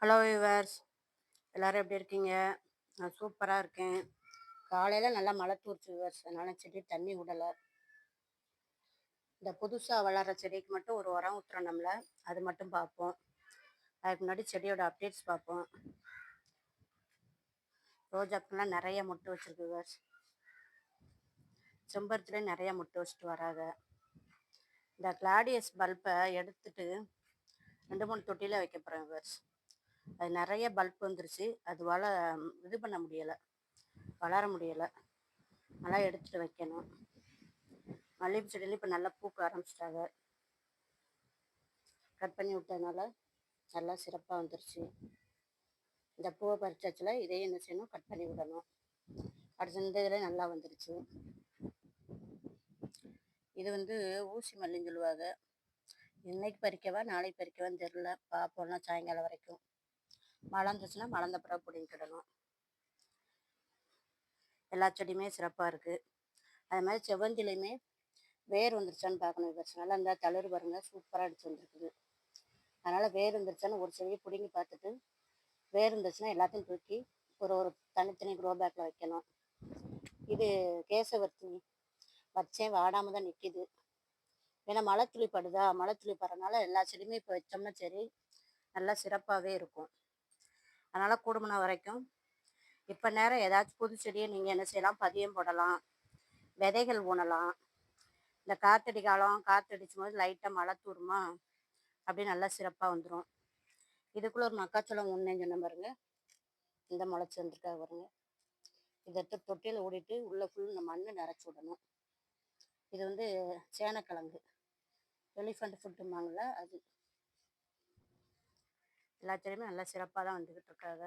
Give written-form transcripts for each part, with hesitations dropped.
Hello viewers, எல்லோரும் எப்படி இருக்கீங்க? நான் சூப்பராக இருக்கேன். காலையில் நல்லா மழை தூர்ச்சு வியூவர்ஸ், அதனால் செடி தண்ணி விடலை. இந்த புதுசாக வளர்கிற செடிக்கு மட்டும் ஒரு உரம் ஊற்றுறோம் நம்மள, அது மட்டும் பார்ப்போம். அதுக்கு முன்னாடி செடியோட அப்டேட்ஸ் பார்ப்போம். ரோஜாக்கெல்லாம் நிறைய முட்டை வச்சுருக்கு வியூவர்ஸ். செம்பருத்திலே நிறைய முட்டை வச்சுட்டு வராங்க. இந்த கிளாடியஸ் பல்பை எடுத்துட்டு 2-3 தொட்டியில் வைக்க போகிறேன் வியூவர்ஸ். அது நிறைய பல்ப் வந்துருச்சு, அதுவால் இது பண்ண முடியலை, வளர முடியலை. நல்லா எடுத்துகிட்டு வைக்கணும். மல்லிகை செடியில இப்போ நல்லா பூக்க ஆரம்பிச்சிட்டாங்க. கட் பண்ணி விட்டதுனால நல்லா சிறப்பாக வந்துருச்சு. இந்த பூவை பறிச்சாச்சுல, இதையும் என்ன செய்யணும், கட் பண்ணி விடணும். அடுத்த இந்த இதில் நல்லா வந்துருச்சு. இது வந்து ஊசி மல்லின்னு சொல்லுவாங்க. இன்னைக்கு பறிக்கவா நாளைக்கு பறிக்கவான்னு தெரில, பார்ப்போம்னா சாயங்காலம் வரைக்கும். மலர்ந்துச்சுன்னா மலர்ந்த பிறகு பிடிங்கிடணும். எல்லா செடியுமே சிறப்பாக இருக்குது. அது மாதிரி செவ்வந்திலையுமே வேர் வந்துருச்சான்னு பார்க்கணும் விவசாயம். நல்லா இருந்தால் தளிர் பாருங்க, சூப்பராக அடிச்சு வந்துருக்குது. அதனால் வேர் வந்துருச்சான்னு ஒரு செடியை பிடுங்கி பார்த்துட்டு, வேர் இருந்துச்சுன்னா எல்லாத்தையும் தூக்கி ஒரு தனித்தனி க்ரோ பேக்கில் வைக்கணும். இது கேசவர்த்தி வச்சேன், வாடாமல் தான் நிற்கிது. ஏன்னா மழை துளி படுதா, மழை துளி படுறதுனால எல்லா செடியுமே இப்போ வச்சோம்னா சரி நல்லா சிறப்பாகவே இருக்கும். அதனால் கூடுமான வரைக்கும் இப்போ நேரம் ஏதாச்சும் புது செடியை நீங்கள் என்ன செய்யலாம், பதியம் போடலாம், விதைகள் ஊனலாம். இந்த காற்றடி காலம், காற்றடிச்சும் போது லைட்டாக மழை தூருமா, அப்படியே நல்லா சிறப்பாக வந்துடும். இதுக்குள்ளே ஒரு மக்காச்சோளம் ஒன்று சொன்ன பாருங்க, இந்த முளைச்சி வந்துருக்காக பாருங்க. இதை எடுத்து தொட்டியில் ஓடிட்டு உள்ளே ஃபுல் இந்த மண் நிறச்சி விடணும். இது வந்து சேனக்கிழங்கு, எலிஃபண்ட் ஃபுட்டுமாங்கள்ல அது. எல்லா செடியுமே நல்லா சிறப்பாக தான் வந்துக்கிட்டு இருக்காங்க.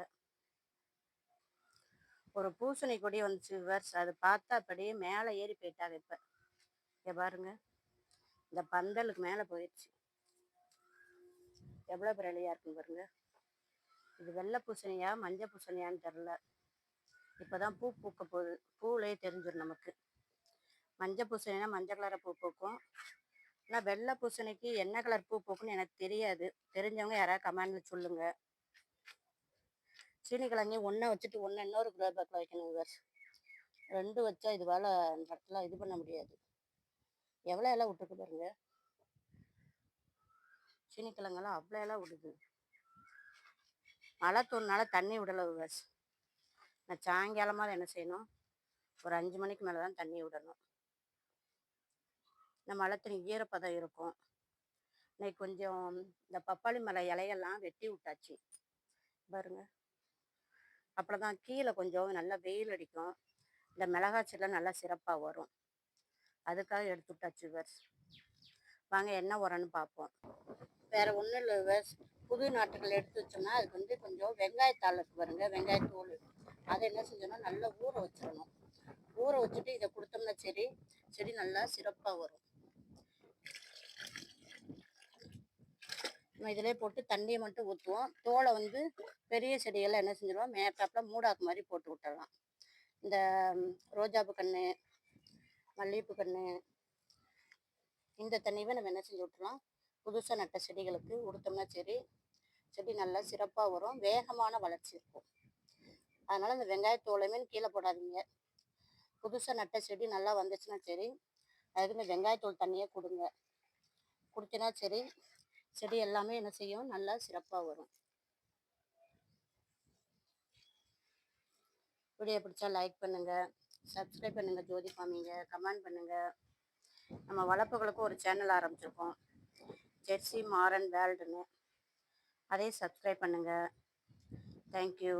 ஒரு பூசணி கொடி வந்துச்சு விவர்ஸ், அது பார்த்தா அப்படியே மேலே ஏறி போயிட்டாங்க. இப்போ பாருங்க, இந்த பந்தலுக்கு மேலே போயிடுச்சு. எவ்வளோ பிரலையாக இருக்குன்னு பாருங்க. இது வெள்ளை பூசணியா மஞ்சள் பூசணியான்னு தெரில. இப்போ தான் பூ பூக்க போகுது, பூவிலே தெரிஞ்சிடும் நமக்கு. மஞ்சள் பூசணினா மஞ்சள் கலரை பூ பூக்கும், ஆனால் வெள்ளை பூசணிக்கு என்ன கலர் பூ பூக்குன்னு எனக்கு தெரியாது. தெரிஞ்சவங்க யாராவது கமெண்டில் சொல்லுங்கள். சீனி கிழங்கு ஒன்றை வச்சுட்டு ஒன்று இன்னொரு க்ரோ பேக்கில் வைக்கணும் விவர்ஸ். 2 வச்சா இதுவால் இந்த இடத்துல இது பண்ண முடியாது. எவ்வளோ இலை விட்டுருக்கு பாருங்க. சீனி கிழங்கெல்லாம் அவ்வளோ இலை விடுது. மழை தூர்னால தண்ணி விடலை விவர்ஸ். நான் சாயங்காலமாக என்ன செய்யணும், ஒரு 5 மணிக்கு மேலே தான் தண்ணி விடணும். இந்த மழை தண்ணி ஈரப்பதம் இருக்கும். இன்னைக்கு கொஞ்சம் இந்த பப்பாளி மலை இலையெல்லாம் வெட்டி விட்டாச்சு பாருங்க. அப்புறம் தான் கீழே கொஞ்சம் நல்லா வெயில் அடிக்கும், இந்த மிளகாய் செடிலாம் நல்லா சிறப்பாக வரும். அதுக்காக எடுத்து விட்டாச்சு விவர்ஸ். வாங்க என்ன உரம்னு பார்ப்போம். வேறு ஒன்றும் இல்லை விவர்ஸ், புது நாட்டுகள் எடுத்து வச்சோம்னா அதுக்கு வந்து கொஞ்சம் வெங்காயத்தாள் இருக்கு பாருங்க, வெங்காயத்தூள். அதை என்ன செஞ்சோன்னா நல்லா ஊற வச்சிடணும். ஊற வச்சுட்டு இதை கொடுத்தோம்னா செடி நல்லா சிறப்பாக வரும். நம்ம இதிலே போட்டு தண்ணியை மட்டும் ஊற்றுவோம். தோலை வந்து பெரிய செடியெல்லாம் என்ன செஞ்சிடுவோம், மேற்காப்பில் மூடாக்கு மாதிரி போட்டு விட்டுடலாம். இந்த ரோஜாப்பு கன்று, மல்லிகைப்பூ கன்று, இந்த தண்ணியை நம்ம என்ன செஞ்சு விட்டுலாம், புதுசாக நட்ட செடிகளுக்கு கொடுத்தோம்னா செடி நல்லா சிறப்பாக வரும், வேகமான வளர்ச்சி இருக்கும். அதனால் இந்த வெங்காயத்தோலையுமே கீழே போடாதீங்க. புதுசாக நட்ட செடி நல்லா வந்துச்சுன்னா அதுக்கு இந்த வெங்காயத்தோல் தண்ணியே கொடுங்க. கொடுத்தனா செடி எல்லாமே என்ன செய்யும், நல்லா சிறப்பாக வரும். வீடியோ பிடிச்சா லைக் பண்ணுங்கள், சப்ஸ்கிரைப் பண்ணுங்கள், ஜோதி ஃபார்மிங்க, கமெண்ட் பண்ணுங்கள். நம்ம வளர்ப்புகளுக்கும் ஒரு சேனல் ஆரம்பிச்சிருக்கோம், ஜெர்சி மாரன் வேர்ல்டுன்னு. அதையும் சப்ஸ்கிரைப் பண்ணுங்கள். தேங்க்யூ.